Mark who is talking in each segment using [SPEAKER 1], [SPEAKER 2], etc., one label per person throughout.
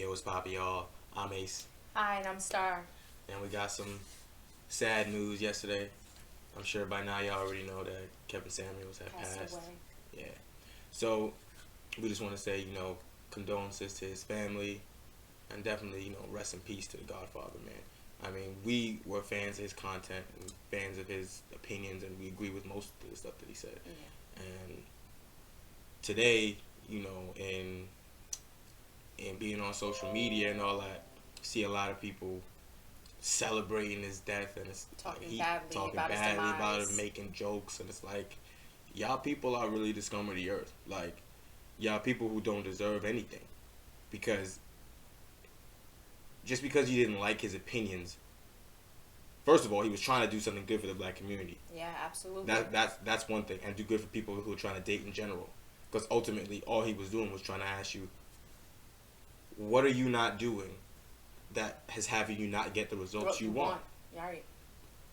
[SPEAKER 1] Yo, what's poppin', y'all? I'm Ace,
[SPEAKER 2] Hi, and I'm Star.
[SPEAKER 1] and we got some sad news yesterday. I'm sure by now y'all already know that Kevin Samuels had
[SPEAKER 2] Passed
[SPEAKER 1] passed.
[SPEAKER 2] away.
[SPEAKER 1] Yeah. So we just want to say, condolences to his family, and definitely, rest in peace to the Godfather, man. I mean, we were fans of his content and fans of his opinions, and we agree with most of the stuff that he said.
[SPEAKER 2] Yeah.
[SPEAKER 1] And today, in being on social media and all that, you see a lot of people celebrating his death, and it's
[SPEAKER 2] Talking
[SPEAKER 1] he
[SPEAKER 2] badly
[SPEAKER 1] talking
[SPEAKER 2] about his
[SPEAKER 1] badly about it,
[SPEAKER 2] demise.
[SPEAKER 1] making jokes, and it's like, y'all people are really the scum of the earth. Like, y'all people who don't deserve anything, because just because you didn't like his opinions, first of all, he was trying to do something good for the black community.
[SPEAKER 2] Yeah, absolutely.
[SPEAKER 1] That's one thing, and do good for people who are trying to date in general. Because ultimately, all he was doing was trying to ask you, what are you not doing that has having you not get the results
[SPEAKER 2] What
[SPEAKER 1] you want?
[SPEAKER 2] Yeah, right.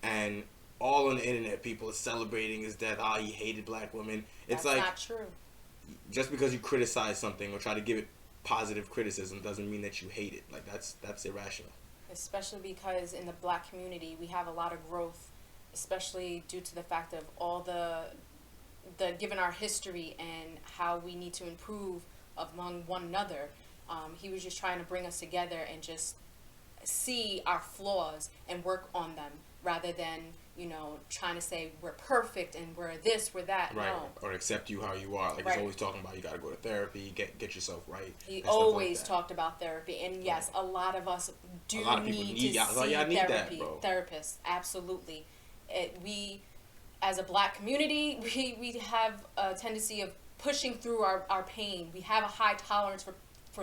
[SPEAKER 1] And all on the internet, people are celebrating his death. Ah, he hated black women. It's
[SPEAKER 2] That's
[SPEAKER 1] like,
[SPEAKER 2] not true.
[SPEAKER 1] just because you criticize something or try to give it positive criticism doesn't mean that you hate it. Like, that's irrational.
[SPEAKER 2] Especially because in the black community, we have a lot of growth, especially due to the fact of all the given our history and how we need to improve among one another. He was just trying to bring us together and just see our flaws and work on them rather than trying to say we're perfect and we're this, we're that.
[SPEAKER 1] Right.
[SPEAKER 2] No.
[SPEAKER 1] Or accept you how you are. Like,
[SPEAKER 2] Right.
[SPEAKER 1] he's always talking about you got to go to therapy, get yourself right.
[SPEAKER 2] He
[SPEAKER 1] and stuff like
[SPEAKER 2] always
[SPEAKER 1] that.
[SPEAKER 2] talked about therapy, and yes, a lot of us do
[SPEAKER 1] A lot of people
[SPEAKER 2] need
[SPEAKER 1] need
[SPEAKER 2] to
[SPEAKER 1] y'all.
[SPEAKER 2] see
[SPEAKER 1] Y'all need that,
[SPEAKER 2] therapy,
[SPEAKER 1] bro.
[SPEAKER 2] therapists. Absolutely, we as a black community, we have a tendency of pushing through our pain. We have a high tolerance for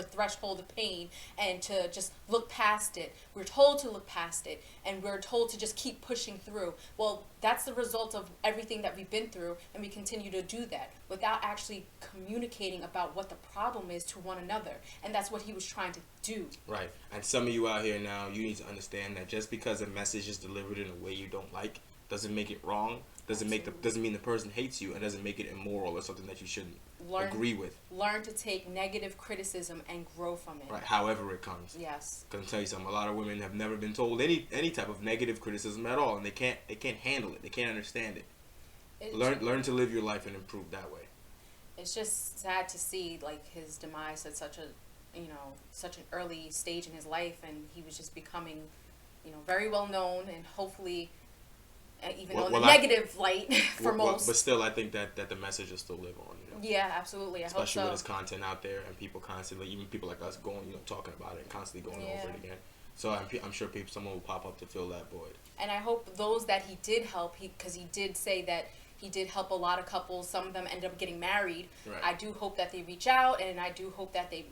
[SPEAKER 2] threshold of pain and to just look past it. We're told to look past it, and we're told to just keep pushing through. Well, that's the result of everything that we've been through, and we continue to do that without actually communicating about what the problem is to one another. And that's what he was trying to do.
[SPEAKER 1] Right. And some of you out here now, you need to understand that just because a message is delivered in a way you don't like doesn't make it wrong. Doesn't mean the person hates you, and doesn't make it immoral or something that you shouldn't agree with.
[SPEAKER 2] Learn to take negative criticism and grow from it.
[SPEAKER 1] Right. However it comes.
[SPEAKER 2] Yes.
[SPEAKER 1] Cause I'm tell you something. A lot of women have never been told any type of negative criticism at all, and they can't handle it. They can't understand it. Learn to live your life and improve that way.
[SPEAKER 2] It's just sad to see like his demise at such an early stage in his life, and he was just becoming very well known, and hopefully even though in the negative light for most.
[SPEAKER 1] But still, I think that the message will still live on.
[SPEAKER 2] Yeah, absolutely.
[SPEAKER 1] Especially
[SPEAKER 2] I
[SPEAKER 1] with
[SPEAKER 2] hope
[SPEAKER 1] his content out there, and people constantly, even people like us, going, talking about it and constantly going over it again. So I'm sure someone will pop up to fill that void.
[SPEAKER 2] And I hope those that he did help, because he did say that he did help a lot of couples. Some of them ended up getting married.
[SPEAKER 1] Right.
[SPEAKER 2] I do hope that they reach out, and I do hope that they,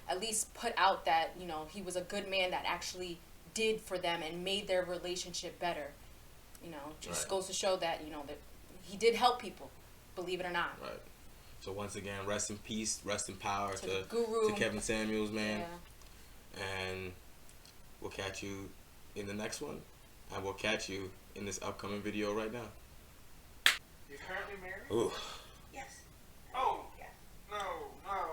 [SPEAKER 2] at least put out that, he was a good man that actually did for them and made their relationship better. Just
[SPEAKER 1] Right.
[SPEAKER 2] goes to show that, that he did help people, believe it or not.
[SPEAKER 1] Right. So once again, rest in peace, rest in power
[SPEAKER 2] To the guru.
[SPEAKER 1] to Kevin Samuels, man.
[SPEAKER 2] Yeah.
[SPEAKER 1] And we'll catch you in the next one, and we'll catch you in this upcoming video right now.
[SPEAKER 3] You're currently married?
[SPEAKER 1] Ooh.
[SPEAKER 3] Yes. Oh. Yeah. No.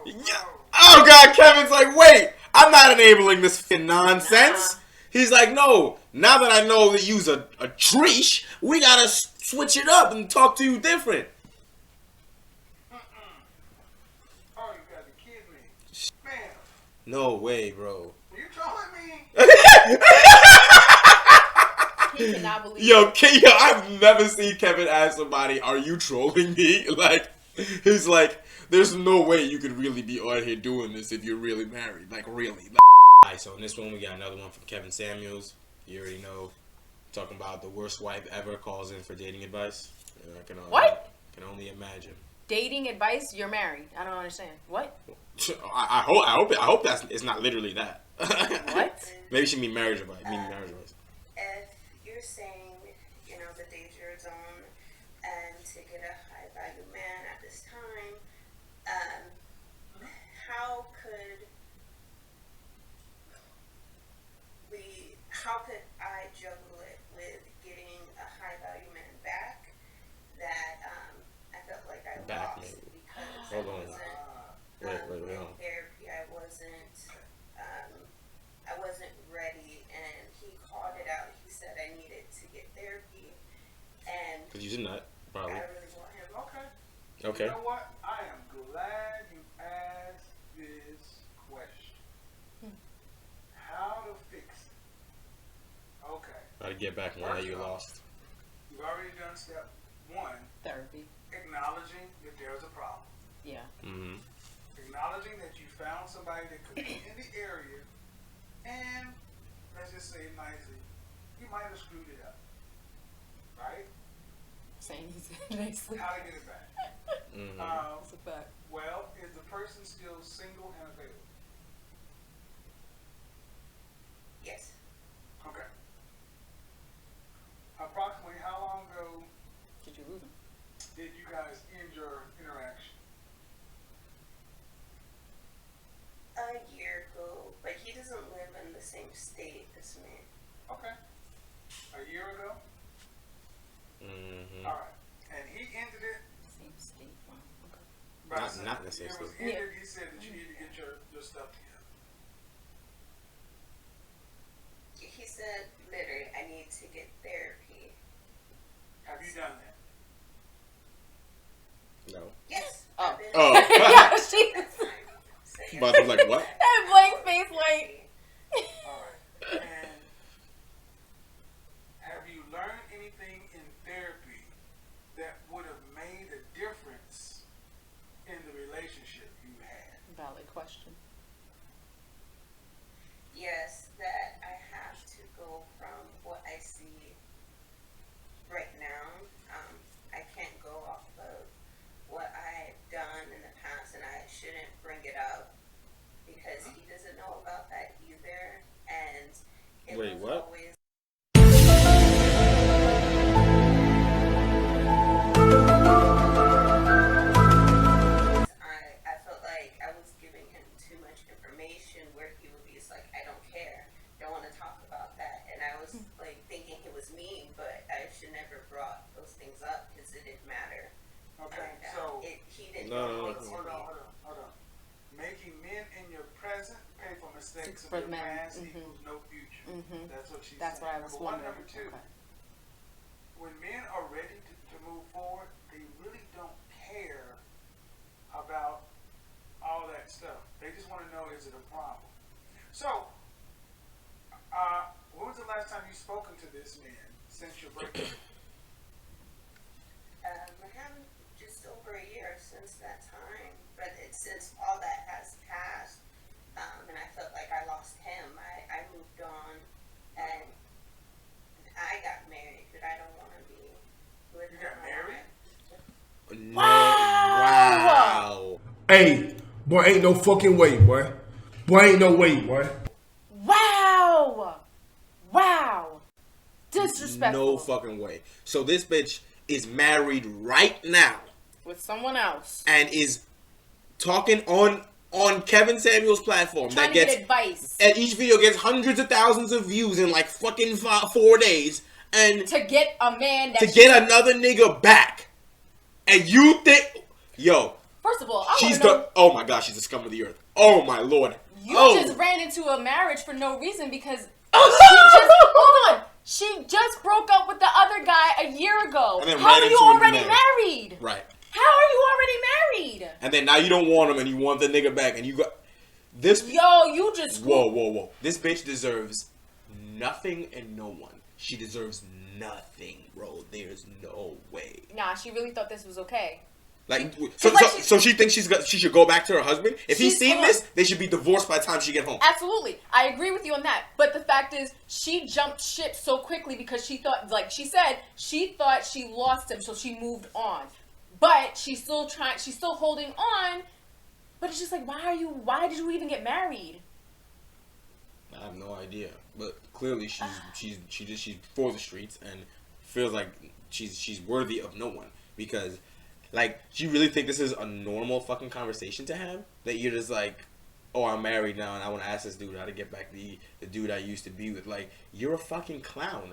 [SPEAKER 1] Yeah. Oh God, Kevin's like, wait, I'm not enabling this nonsense.
[SPEAKER 2] Nah.
[SPEAKER 1] He's like, no, now that I know that you's a treesh, we gotta switch it up and talk to you different.
[SPEAKER 3] Oh, you gotta be kidding me. Man,
[SPEAKER 1] No way, bro.
[SPEAKER 3] are you trolling me?
[SPEAKER 2] He cannot believe
[SPEAKER 1] Yo,
[SPEAKER 2] it.
[SPEAKER 1] I've never seen Kevin ask somebody, are you trolling me? Like, he's like, there's no way you could really be out here doing this if you're really married. Like, really. Alright, so in this one, we got another one from Kevin Samuels. You already know. Talking about the worst wife ever calls in for dating advice.
[SPEAKER 2] What?
[SPEAKER 1] Can only imagine.
[SPEAKER 2] Dating advice? You're married. I don't understand. What?
[SPEAKER 1] I hope it's not literally that.
[SPEAKER 2] What?
[SPEAKER 1] Maybe she mean marriage advice. Marriage advice.
[SPEAKER 4] If you're saying, the danger zone and to get a high value man at this time, how could I juggle it with getting a high value man back that I felt like I
[SPEAKER 1] Back,
[SPEAKER 4] lost
[SPEAKER 1] maybe.
[SPEAKER 4] because
[SPEAKER 1] Hold
[SPEAKER 4] I
[SPEAKER 1] on.
[SPEAKER 4] wasn't
[SPEAKER 1] Wait, hold on.
[SPEAKER 4] in therapy, I wasn't
[SPEAKER 1] Because he's a nut, probably.
[SPEAKER 4] I really want him.
[SPEAKER 3] Okay.
[SPEAKER 1] Okay.
[SPEAKER 3] You know what? I am glad you asked this question. How to fix it? Okay.
[SPEAKER 1] How to get back one that you lost.
[SPEAKER 3] You've already done step one,
[SPEAKER 2] Therapy.
[SPEAKER 3] acknowledging that there's a problem.
[SPEAKER 2] Yeah.
[SPEAKER 1] Mm-hmm.
[SPEAKER 3] Acknowledging that you found somebody that could be in the area, and let's just say nicely, you might have screwed it up. Right?
[SPEAKER 2] Saying he's nicely.
[SPEAKER 3] How to get it back?
[SPEAKER 1] Mm-hmm.
[SPEAKER 2] That's a fact.
[SPEAKER 3] Well, is the person still single and available?
[SPEAKER 4] Yes.
[SPEAKER 3] Okay. Approximately how long ago
[SPEAKER 2] Did you lose him?
[SPEAKER 3] did you guys end your interaction?
[SPEAKER 4] A year ago, but he doesn't live in the same state as me.
[SPEAKER 3] Okay. A year ago?
[SPEAKER 1] Mm-hmm.
[SPEAKER 3] All right. And he ended it.
[SPEAKER 2] Same state. Wow. Okay.
[SPEAKER 3] But
[SPEAKER 1] Not in the same
[SPEAKER 3] it was
[SPEAKER 1] state.
[SPEAKER 3] ended. He said that you need to get your stuff together.
[SPEAKER 4] He said, literally, I need to get therapy.
[SPEAKER 3] Have you done that?
[SPEAKER 1] No.
[SPEAKER 4] Yes.
[SPEAKER 2] Oh.
[SPEAKER 4] I've been
[SPEAKER 1] Oh.
[SPEAKER 2] Yeah, she.
[SPEAKER 4] So yes.
[SPEAKER 1] But I was like, what?
[SPEAKER 2] That blank face, like.
[SPEAKER 3] All right. And have you learned anything in therapy that would have made a difference in the relationship you had?
[SPEAKER 2] Valid question.
[SPEAKER 4] Yes, that I have to go from what I see right now. I can't go off of what I've done in the past, and I shouldn't bring it up because he doesn't know about that either. And it
[SPEAKER 1] Wait,
[SPEAKER 4] was
[SPEAKER 1] what?
[SPEAKER 4] always I felt like I was giving him too much information where he would be just like, I don't care, don't want to talk about that. And I was like thinking it was me, but I should never brought those things up because it didn't matter.
[SPEAKER 3] Okay.
[SPEAKER 4] And
[SPEAKER 3] So
[SPEAKER 4] he didn't
[SPEAKER 1] No,
[SPEAKER 4] do
[SPEAKER 1] no,
[SPEAKER 4] anything
[SPEAKER 3] hold
[SPEAKER 4] to me.
[SPEAKER 3] on. Making men in your present pay for mistakes
[SPEAKER 2] For
[SPEAKER 3] of your
[SPEAKER 2] men,
[SPEAKER 3] past
[SPEAKER 2] mhm.
[SPEAKER 3] equals no future.
[SPEAKER 2] Mhm.
[SPEAKER 3] That's what she
[SPEAKER 2] That's
[SPEAKER 3] said.
[SPEAKER 2] what I was
[SPEAKER 3] Number one.
[SPEAKER 2] wondering.
[SPEAKER 3] Number two.
[SPEAKER 2] Okay.
[SPEAKER 3] When men are ready to move forward, they really don't care about all that stuff. They just want to know, is it a problem? So, when was the last time you spoken to this man since your breakup?
[SPEAKER 4] I haven't just over a year since that time, but it's since all that has passed, and I felt like I lost him. I moved on, and I got married, but I don't want to be with
[SPEAKER 3] You
[SPEAKER 4] him.
[SPEAKER 3] got married?
[SPEAKER 1] No. Wow.
[SPEAKER 5] Hey, boy, ain't no fucking way, boy. Boy, ain't no way, boy.
[SPEAKER 2] Wow. Wow. Disrespectful.
[SPEAKER 1] No fucking way. So this bitch is married right now
[SPEAKER 2] With someone else.
[SPEAKER 1] and is talking on Kevin Samuel's platform
[SPEAKER 2] Trying
[SPEAKER 1] that
[SPEAKER 2] to
[SPEAKER 1] gets
[SPEAKER 2] get advice.
[SPEAKER 1] and each video gets hundreds of thousands of views in like fucking 4 days, and
[SPEAKER 2] To get a man that
[SPEAKER 1] to get another nigga back. And you think, yo,
[SPEAKER 2] First of all, I want
[SPEAKER 1] she's
[SPEAKER 2] to know.
[SPEAKER 1] oh my gosh, she's the scum of the earth. Oh my lord.
[SPEAKER 2] You
[SPEAKER 1] Oh.
[SPEAKER 2] just ran into a marriage for no reason because hold on. She just broke up with the other guy a year ago.
[SPEAKER 1] And then
[SPEAKER 2] How
[SPEAKER 1] ran
[SPEAKER 2] are you
[SPEAKER 1] into a new
[SPEAKER 2] already
[SPEAKER 1] man.
[SPEAKER 2] married?
[SPEAKER 1] Right.
[SPEAKER 2] How are you already married?
[SPEAKER 1] And then now you don't want him and you want the nigga back and you got this.
[SPEAKER 2] Yo, you just
[SPEAKER 1] Whoa. This bitch deserves nothing and no one. She deserves nothing, bro. There's no way.
[SPEAKER 2] Nah, she really thought this was okay.
[SPEAKER 1] Like,
[SPEAKER 2] like
[SPEAKER 1] so she thinks she should go back to her husband. If he's
[SPEAKER 2] She's
[SPEAKER 1] seen
[SPEAKER 2] on.
[SPEAKER 1] this, they should be divorced by the time she get home.
[SPEAKER 2] Absolutely. I agree with you on that. But the fact is, she jumped ship so quickly because she thought, like she said, she thought she lost him, so she moved on. But she's still she's still holding on. But it's just like, why did you even get married?
[SPEAKER 1] I have no idea, but clearly she's for the streets and feels like she's worthy of no one because, like, do you really think this is a normal fucking conversation to have? That you're just like, oh, I'm married now and I want to ask this dude how to get back the dude I used to be with. Like, you're a fucking clown.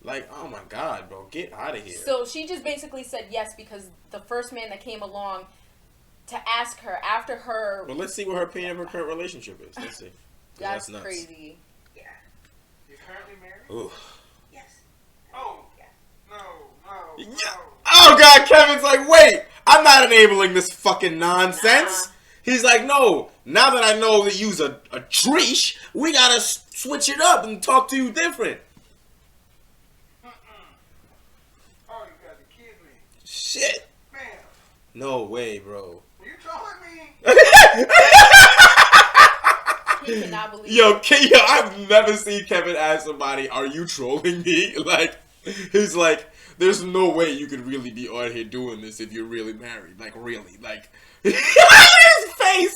[SPEAKER 1] Like, oh my god, bro, get out of here.
[SPEAKER 2] So she just basically said yes because the first man that came along to ask her after her.
[SPEAKER 1] Well, let's see what her opinion of her current relationship is. Let's see. 'Cause
[SPEAKER 2] That's
[SPEAKER 1] nuts.
[SPEAKER 2] crazy.
[SPEAKER 4] Yeah.
[SPEAKER 3] You're currently married?
[SPEAKER 1] Ooh.
[SPEAKER 4] Yes.
[SPEAKER 3] Oh.
[SPEAKER 4] Yeah.
[SPEAKER 3] No.
[SPEAKER 1] Yeah. Oh God, Kevin's like, wait, I'm not enabling this fucking nonsense.
[SPEAKER 2] Nah.
[SPEAKER 1] He's like, no, now that I know that you's a treesh, we gotta switch it up and talk to you different.
[SPEAKER 3] Oh, you got to kid me.
[SPEAKER 1] Shit.
[SPEAKER 3] Man,
[SPEAKER 1] No way, bro.
[SPEAKER 3] are you trolling me?
[SPEAKER 2] He cannot believe
[SPEAKER 1] Yo, I've never seen Kevin ask somebody, are you trolling me? Like, he's like, there's no way you could really be on here doing this if you're really married. Like, really. Like, his face.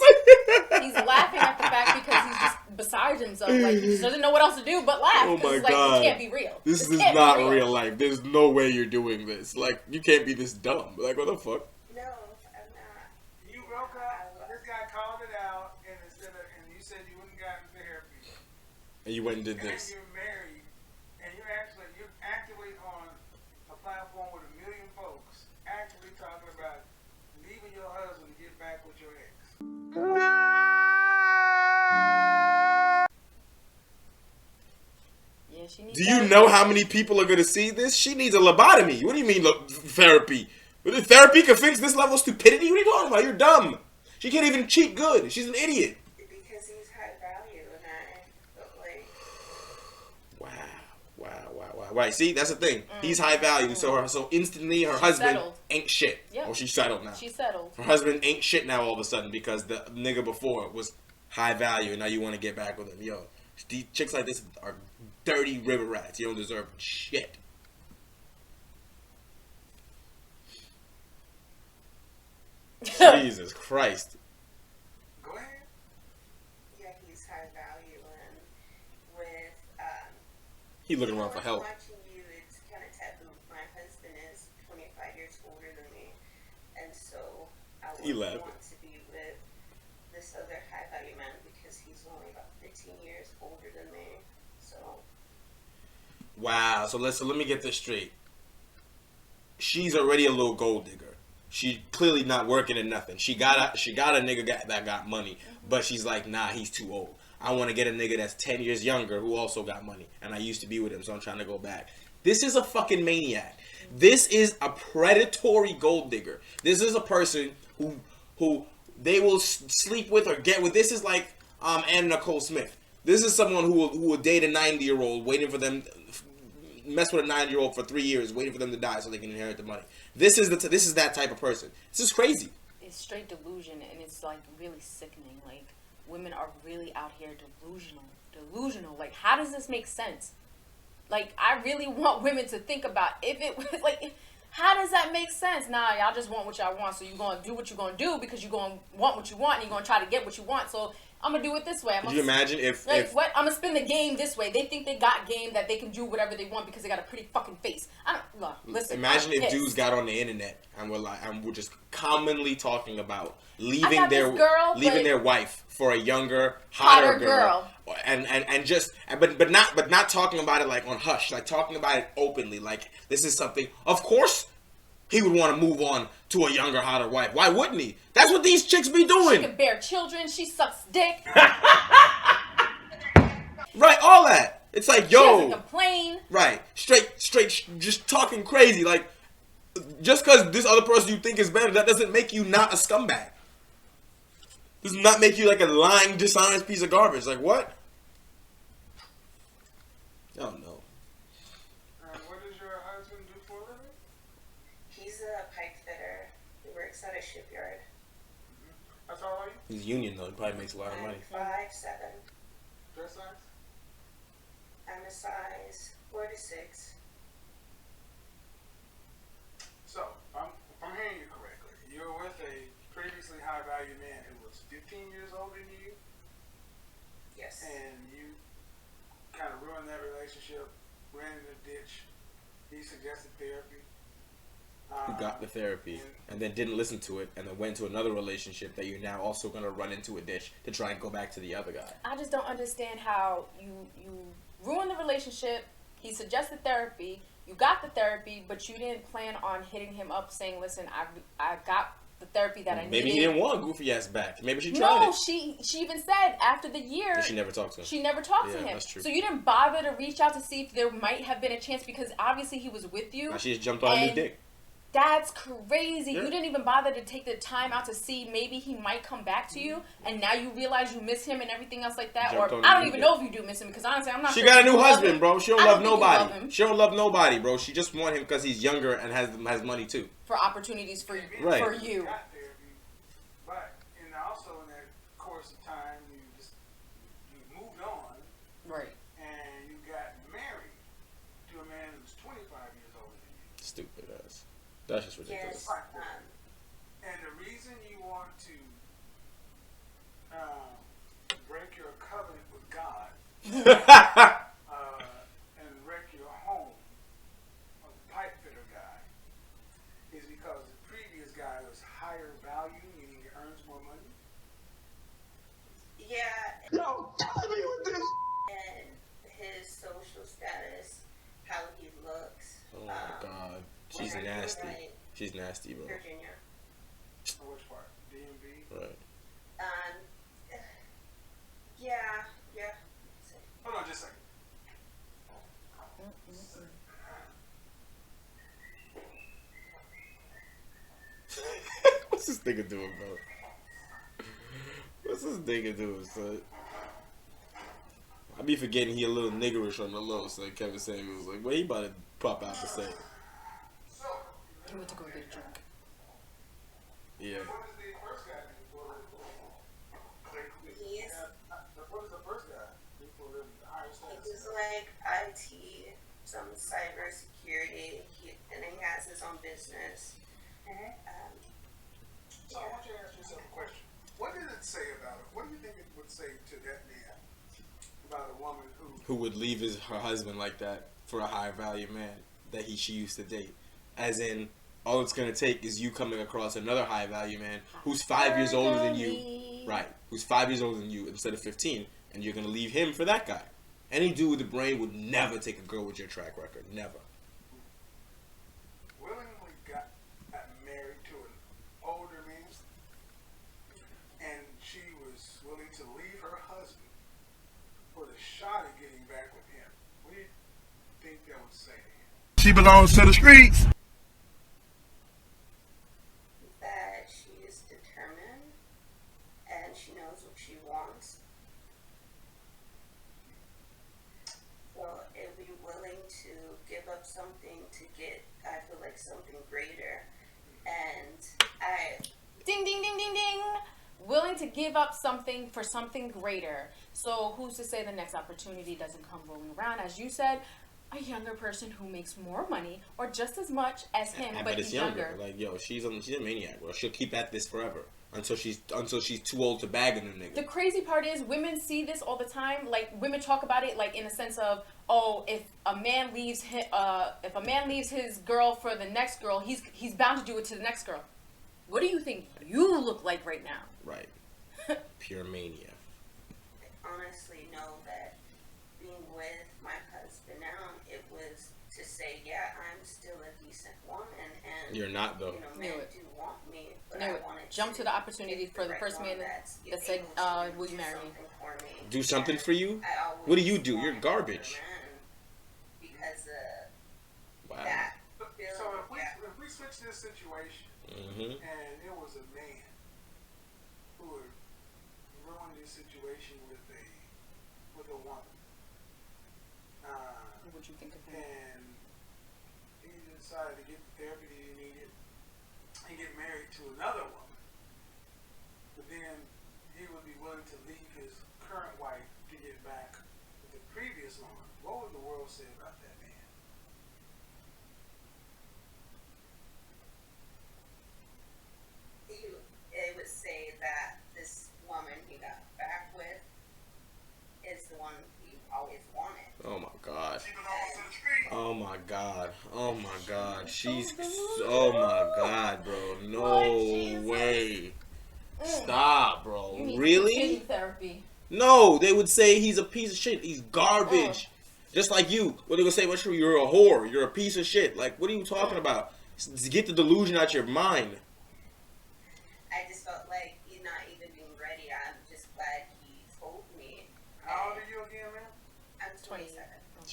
[SPEAKER 2] He's laughing at the fact because he's just beside himself. Like, he just doesn't know what else to do but laugh.
[SPEAKER 1] Oh
[SPEAKER 2] 'Cause
[SPEAKER 1] my
[SPEAKER 2] it's like,
[SPEAKER 1] God.
[SPEAKER 2] it can't be real.
[SPEAKER 1] This is
[SPEAKER 2] can't be
[SPEAKER 1] not real life. There's no way you're doing this. Like, you can't be this dumb. Like, what the fuck?
[SPEAKER 4] No, I'm not.
[SPEAKER 3] You woke up, this guy called it out, and you said you wouldn't gotten therapy.
[SPEAKER 1] And you went and did
[SPEAKER 3] And
[SPEAKER 1] this.
[SPEAKER 3] you're married, and you're actively on a platform with 1 million folks, actively talking about leaving your husband to get back with your ex.
[SPEAKER 2] Yeah, she needs
[SPEAKER 1] Do you
[SPEAKER 2] therapy.
[SPEAKER 1] know how many people are going to see this? She needs a lobotomy. What do you mean therapy? Therapy can fix this level of stupidity? What are you talking about? You're dumb. She can't even cheat good. She's an idiot.
[SPEAKER 4] Because he's high value, and I felt like
[SPEAKER 1] Wow. Right, see, that's the thing. He's high value, so instantly her husband
[SPEAKER 2] settled.
[SPEAKER 1] ain't shit.
[SPEAKER 2] Yep.
[SPEAKER 1] Oh, she's settled now.
[SPEAKER 2] She settled.
[SPEAKER 1] Her husband ain't shit now all of a sudden because the nigga before was high value and now you want to get back with him. Yo, these chicks like this are dirty river rats. You don't deserve shit. Jesus Christ.
[SPEAKER 3] Go ahead.
[SPEAKER 4] yeah, he's high value, and with
[SPEAKER 1] He looking around for help.
[SPEAKER 4] Watching you, it's kind of taboo. My husband is 25 years older than me, and so I
[SPEAKER 1] He
[SPEAKER 4] would
[SPEAKER 1] laughing.
[SPEAKER 4] want to be with this other high value man because he's only about 15 years older than me. So
[SPEAKER 1] Wow. So let me get this straight. She's already a little gold digger. She clearly not working in nothing. She got a nigga that got money, but she's like, nah, he's too old. I want to get a nigga that's 10 years younger who also got money, and I used to be with him, so I'm trying to go back. This is a fucking maniac. This is a predatory gold digger. This is a person who they will sleep with or get with. This is like Anna Nicole Smith. This is someone who will date a 90-year-old, waiting for them, mess with a 9-year-old for 3 years, waiting for them to die so they can inherit the money. This is that type of person. This is crazy.
[SPEAKER 2] It's straight delusion, and it's like really sickening. Like, women are really out here delusional. Like, how does this make sense? Like, I really want women to think about if it was like, how does that make sense? Nah, y'all just want what y'all want, so you're gonna do what you're gonna do because you're gonna want what you want, and you're gonna try to get what you want. So I'm gonna do it this way.
[SPEAKER 1] Could you imagine if
[SPEAKER 2] what? I'm gonna spin the game this way. They think they got game that they can do whatever they want because they got a pretty fucking face. Listen.
[SPEAKER 1] imagine
[SPEAKER 2] I'm
[SPEAKER 1] if
[SPEAKER 2] pissed.
[SPEAKER 1] dudes got on the internet and we're just commonly talking about leaving
[SPEAKER 2] got
[SPEAKER 1] their
[SPEAKER 2] this girl, but-
[SPEAKER 1] their wife for a younger, hotter girl. And just but not talking about it like on hush, like talking about it openly, like this is something. Of course, he would want to move on to a younger, hotter wife. Why wouldn't he? That's what these chicks be
[SPEAKER 2] She
[SPEAKER 1] doing.
[SPEAKER 2] can bear children. She sucks dick.
[SPEAKER 1] Right, all that. It's like,
[SPEAKER 2] She doesn't
[SPEAKER 1] yo,
[SPEAKER 2] complain.
[SPEAKER 1] right, straight, just talking crazy. Like, just because this other person you think is better, that doesn't make you not a scumbag. Does not make you like a lying, dishonest piece of garbage. Like, what? I don't know.
[SPEAKER 3] What does your husband do for a living?
[SPEAKER 4] he's a pipe fitter. He works at a shipyard.
[SPEAKER 3] That's all of you?
[SPEAKER 1] He's union though. He probably makes a lot of money.
[SPEAKER 4] I'm 5'7".
[SPEAKER 3] Dress size?
[SPEAKER 4] I'm a size 4 to 6.
[SPEAKER 3] So, if I'm hearing you correctly, you're with a previously high value man who was 15 years older than you,
[SPEAKER 4] Yes.
[SPEAKER 3] and you kind of ruined that relationship, ran in the ditch. He suggested therapy.
[SPEAKER 1] Who got the therapy and then didn't listen to it and then went to another relationship that you're now also gonna run into a ditch to try and go back to the other guy.
[SPEAKER 2] I just don't understand how you ruined the relationship. He suggested therapy. You got the therapy, but you didn't plan on hitting him up saying, "Listen, I got the therapy that I needed.
[SPEAKER 1] Maybe he didn't want goofy ass back. Maybe she tried
[SPEAKER 2] No,
[SPEAKER 1] it.
[SPEAKER 2] she even said after the year
[SPEAKER 1] And she never talked to him.
[SPEAKER 2] she never talked to
[SPEAKER 1] Yeah,
[SPEAKER 2] him.
[SPEAKER 1] that's true.
[SPEAKER 2] So you didn't bother to reach out to see if there might have been a chance because obviously he was with you.
[SPEAKER 1] Now she just jumped on a new
[SPEAKER 2] And
[SPEAKER 1] dick.
[SPEAKER 2] That's crazy.
[SPEAKER 1] Yeah.
[SPEAKER 2] You didn't even bother to take the time out to see maybe he might come back to you, and now you realize you miss him and everything else like that.
[SPEAKER 1] Jumped
[SPEAKER 2] Or
[SPEAKER 1] on a
[SPEAKER 2] I don't
[SPEAKER 1] new
[SPEAKER 2] even
[SPEAKER 1] dick.
[SPEAKER 2] know if you do miss him because honestly, I'm not.
[SPEAKER 1] She
[SPEAKER 2] sure
[SPEAKER 1] got a
[SPEAKER 2] if
[SPEAKER 1] new
[SPEAKER 2] you love
[SPEAKER 1] husband,
[SPEAKER 2] him.
[SPEAKER 1] bro. She don't
[SPEAKER 2] I
[SPEAKER 1] love
[SPEAKER 2] think you love
[SPEAKER 1] nobody.
[SPEAKER 2] him.
[SPEAKER 1] She don't love nobody, bro. She just want him because he's younger and has money too.
[SPEAKER 2] For opportunities for
[SPEAKER 1] Right.
[SPEAKER 2] for you.
[SPEAKER 3] Got therapy, but and also in that course of time, you moved on
[SPEAKER 2] Right.
[SPEAKER 3] and you got married to a man who's 25 years older than you.
[SPEAKER 1] Stupid ass. That's just ridiculous.
[SPEAKER 4] Yes.
[SPEAKER 3] And the reason you want to break your covenant with God and wreck your home, a pipe fitter guy, is because the previous guy was higher value, meaning he earns more money.
[SPEAKER 4] Yeah.
[SPEAKER 5] Yo, tell me with this.
[SPEAKER 4] And his social status, how he looks.
[SPEAKER 1] Oh my god. She's
[SPEAKER 4] Right.
[SPEAKER 1] nasty.
[SPEAKER 4] Right.
[SPEAKER 1] She's nasty, bro.
[SPEAKER 4] Virginia.
[SPEAKER 3] Or which part? DMV?
[SPEAKER 1] Right.
[SPEAKER 4] Yeah.
[SPEAKER 3] Hold on just a second.
[SPEAKER 1] What's this nigga doing, bro? What's this nigga doing, son? I be forgetting he a little niggerish on the low, so Kevin Samuels like, what he about to pop out to say?
[SPEAKER 2] He went to go get a drink.
[SPEAKER 1] Yeah.
[SPEAKER 3] What is the first guy before
[SPEAKER 4] He's
[SPEAKER 3] what is the first guy before the higher status?
[SPEAKER 4] He was like IT, some cyber security, and then he has his own business.
[SPEAKER 3] So I want you to ask yourself a question. What did it say about it? What do you think it would say to that man about a woman
[SPEAKER 1] Who would leave her husband like that for a high value man that she used to date? As in, all it's gonna take is you coming across another high value man who's 5 years older than you, right? Who's 5 years older than you instead of 15, and you're gonna leave him for that guy. Any dude with a brain would never take a girl with your track record, never.
[SPEAKER 3] willingly got married to an older man and she was willing to leave her husband for the shot at getting back with him? What do you think that would say to him?
[SPEAKER 5] She belongs to the streets.
[SPEAKER 4] That she is determined and she knows what she wants. So if be willing to give up something to get, I feel like something greater. And
[SPEAKER 2] Ding, ding, ding, ding, ding. Willing to give up something for something greater. So who's to say the next opportunity doesn't come rolling around? As you said, a younger person who makes more money or just as much as him,
[SPEAKER 1] I
[SPEAKER 2] but
[SPEAKER 1] bet it's
[SPEAKER 2] he's
[SPEAKER 1] younger.
[SPEAKER 2] younger.
[SPEAKER 1] Like, yo, she's a maniac, bro. She'll keep at this forever until she's too old to bag a new nigga.
[SPEAKER 2] The crazy part is women see this all the time. Like women talk about it like in a sense of, oh, if a man leaves his girl for the next girl, he's bound to do it to the next girl. What do you think you look like right now?
[SPEAKER 1] Right. Pure mania.
[SPEAKER 4] I honestly know that being with my husband now, it was to say, yeah, I'm still a decent woman, and
[SPEAKER 1] You're not, though.
[SPEAKER 4] you know,
[SPEAKER 2] Knew
[SPEAKER 4] men
[SPEAKER 2] it.
[SPEAKER 4] do want me, but
[SPEAKER 2] Knew
[SPEAKER 4] I
[SPEAKER 2] it.
[SPEAKER 4] wanted
[SPEAKER 2] Jump to the opportunity
[SPEAKER 4] pick
[SPEAKER 2] for the
[SPEAKER 4] right
[SPEAKER 2] first
[SPEAKER 4] one
[SPEAKER 2] man
[SPEAKER 4] that's
[SPEAKER 2] that said,
[SPEAKER 4] able to
[SPEAKER 2] will you
[SPEAKER 4] do
[SPEAKER 2] marry me?
[SPEAKER 4] something for me.
[SPEAKER 1] Do something
[SPEAKER 4] And
[SPEAKER 1] for you?
[SPEAKER 4] I always
[SPEAKER 1] What do you do? You're
[SPEAKER 4] wanted
[SPEAKER 1] garbage.
[SPEAKER 4] a man because
[SPEAKER 1] Wow.
[SPEAKER 4] that
[SPEAKER 3] So
[SPEAKER 4] feeling,
[SPEAKER 3] if we switch this situation
[SPEAKER 1] Mm-hmm.
[SPEAKER 3] and it was a man who would ruin this situation with a woman,
[SPEAKER 2] What would you think of him?
[SPEAKER 3] and he decided to get the therapy that he needed and get married to another woman, but then he would be willing to leave his current wife to get back with the previous woman, what would the world say about that man?
[SPEAKER 4] it would say that this woman he got back with is the one he always wanted.
[SPEAKER 1] Oh my god.
[SPEAKER 3] She belongs to the street.
[SPEAKER 1] Oh my god. Oh my god. She's. Oh my god, bro.
[SPEAKER 2] Lord
[SPEAKER 1] No
[SPEAKER 2] Jesus.
[SPEAKER 1] way. Stop, bro.
[SPEAKER 2] You need
[SPEAKER 1] Really?
[SPEAKER 2] kidney therapy.
[SPEAKER 1] No, they would say he's a piece of shit. He's garbage. Just like you. What they gonna say about you? You're a whore. You're a piece of shit. Like, what are you talking about? Get the delusion out your mind.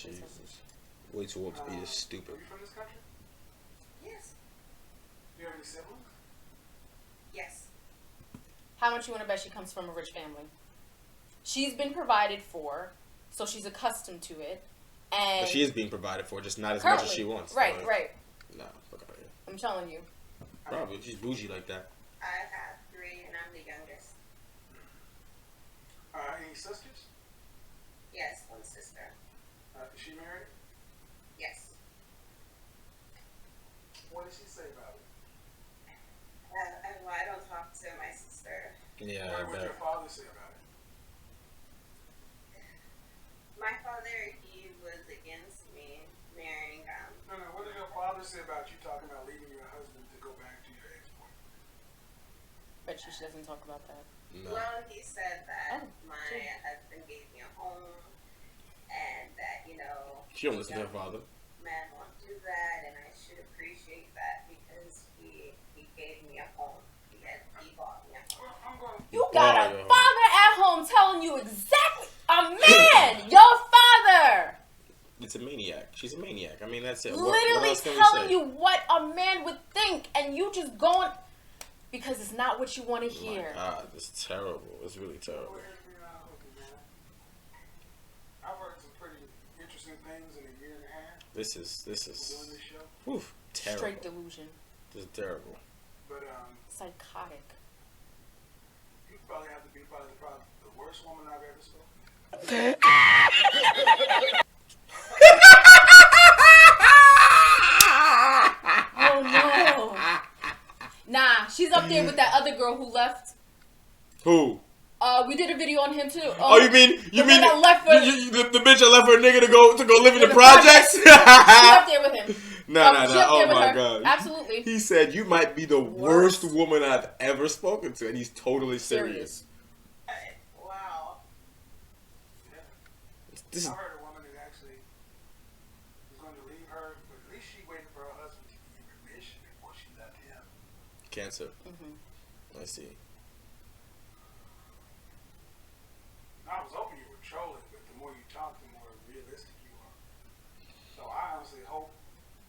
[SPEAKER 1] Jesus. Way too old to be this stupid.
[SPEAKER 3] Are you from this country?
[SPEAKER 4] Yes.
[SPEAKER 3] Do you have any siblings?
[SPEAKER 4] Yes.
[SPEAKER 2] How much you want to bet she comes from a rich family? She's been provided for, so she's accustomed to it. And
[SPEAKER 1] But she is being provided for, just not as much as she wants.
[SPEAKER 2] Right,
[SPEAKER 1] Like,
[SPEAKER 2] right.
[SPEAKER 1] Nah, fuck out of here.
[SPEAKER 2] I'm telling you.
[SPEAKER 1] Probably. She's bougie like that.
[SPEAKER 4] I have 3 and I'm the youngest.
[SPEAKER 3] Any sisters?
[SPEAKER 4] Yes, 1 sister.
[SPEAKER 3] Is she married?
[SPEAKER 4] Yes.
[SPEAKER 3] What did she say about it?
[SPEAKER 4] Well, I don't talk to my sister.
[SPEAKER 1] Yeah, I
[SPEAKER 3] What did
[SPEAKER 1] bet.
[SPEAKER 3] your father say about it?
[SPEAKER 4] My father, he was against me marrying.
[SPEAKER 3] No. What did your father say about you talking about leaving your husband to go back to your ex-boyfriend?
[SPEAKER 2] Bet you she doesn't talk about that.
[SPEAKER 1] No.
[SPEAKER 4] Well, he said that
[SPEAKER 2] Oh,
[SPEAKER 4] my
[SPEAKER 2] sure.
[SPEAKER 4] husband gave me a home, and that
[SPEAKER 1] She don't listen to her father.
[SPEAKER 4] man won't do that, and I should appreciate that because he gave me a home. He bought me a home.
[SPEAKER 3] Well, I'm going.
[SPEAKER 2] You got a
[SPEAKER 1] Boy,
[SPEAKER 2] father at home telling you exactly a man, your father,
[SPEAKER 1] It's a maniac. She's a maniac. I mean, that's it.
[SPEAKER 2] literally
[SPEAKER 1] else can we
[SPEAKER 2] telling
[SPEAKER 1] say?
[SPEAKER 2] you what a man would think, and you just going because it's not what you want to
[SPEAKER 1] Oh
[SPEAKER 2] hear.
[SPEAKER 1] my God, it's terrible. It's really terrible.
[SPEAKER 3] I've heard some pretty interesting things in a year and a half
[SPEAKER 1] This is
[SPEAKER 3] doing this show.
[SPEAKER 1] whew, terrible.
[SPEAKER 2] Straight delusion,
[SPEAKER 1] This is terrible.
[SPEAKER 3] But
[SPEAKER 2] psychotic.
[SPEAKER 3] you probably have to be probably the worst woman I've ever spoken.
[SPEAKER 2] Oh no. Nah, she's up there with that other girl who left.
[SPEAKER 1] Who?
[SPEAKER 2] We did a video on him too.
[SPEAKER 1] Oh, you mean
[SPEAKER 2] the one that left for
[SPEAKER 1] the bitch that left her nigga to go live in
[SPEAKER 2] For
[SPEAKER 1] the
[SPEAKER 2] the
[SPEAKER 1] projects?
[SPEAKER 2] she's up there with him.
[SPEAKER 1] No.
[SPEAKER 2] She up
[SPEAKER 1] Oh
[SPEAKER 2] there with
[SPEAKER 1] my
[SPEAKER 2] her.
[SPEAKER 1] God.
[SPEAKER 2] Absolutely.
[SPEAKER 1] He said you might be the worst
[SPEAKER 2] Worst.
[SPEAKER 1] woman I've ever spoken to, and he's totally serious.
[SPEAKER 4] Wow.
[SPEAKER 1] This is
[SPEAKER 3] I heard a woman that actually was going to leave her, but at least she waited for her husband to give remission before she left him.
[SPEAKER 1] cancer.
[SPEAKER 2] Mm-hmm.
[SPEAKER 1] I see.
[SPEAKER 3] I was hoping you were trolling, but the more you talk, the more realistic you are. So I honestly hope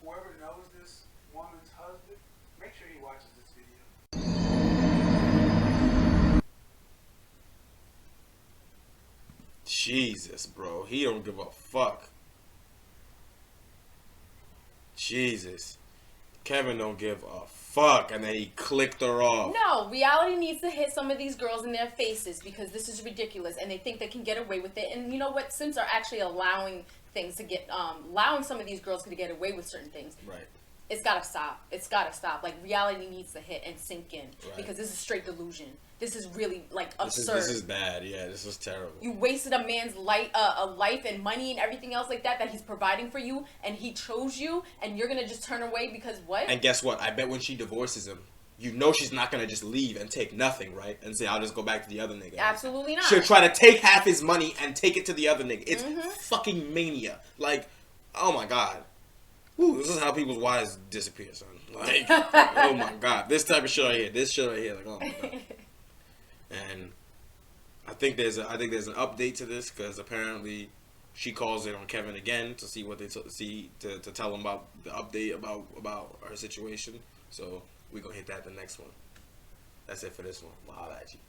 [SPEAKER 3] whoever knows this woman's husband, make sure he watches this video.
[SPEAKER 1] Jesus, bro. He don't give a fuck. Jesus. Kevin don't give a fuck. And then he clicked her off.
[SPEAKER 2] No, reality needs to hit some of these girls in their faces because this is ridiculous, and they think they can get away with it. And you know what? Sims are actually allowing things to get, allowing some of these girls to get away with certain things.
[SPEAKER 1] Right.
[SPEAKER 2] It's gotta stop. It's gotta stop. Like, reality needs to hit and sink in
[SPEAKER 1] Right.
[SPEAKER 2] because this is straight delusion. This is really like absurd.
[SPEAKER 1] This is bad. Yeah, this is terrible.
[SPEAKER 2] You wasted a man's life and money and everything else like that he's providing for you, and he chose you, and you're gonna just turn away because what?
[SPEAKER 1] And guess what? I bet when she divorces him, you know she's not gonna just leave and take nothing, right? And say, I'll just go back to the other nigga.
[SPEAKER 2] Absolutely not.
[SPEAKER 1] She'll try to take half his money and take it to the other nigga. It's
[SPEAKER 2] Mm-hmm.
[SPEAKER 1] fucking mania. Like, oh my God. Woo, this is how people's wives disappear, son. Like, oh my God. This type of shit right here. This shit right here. Like, oh my God. And I think there's an update to this because apparently she calls it on Kevin again to see what they to tell him about the update about her situation. So we're gonna hit that the next one. That's it for this one. Wow, at you.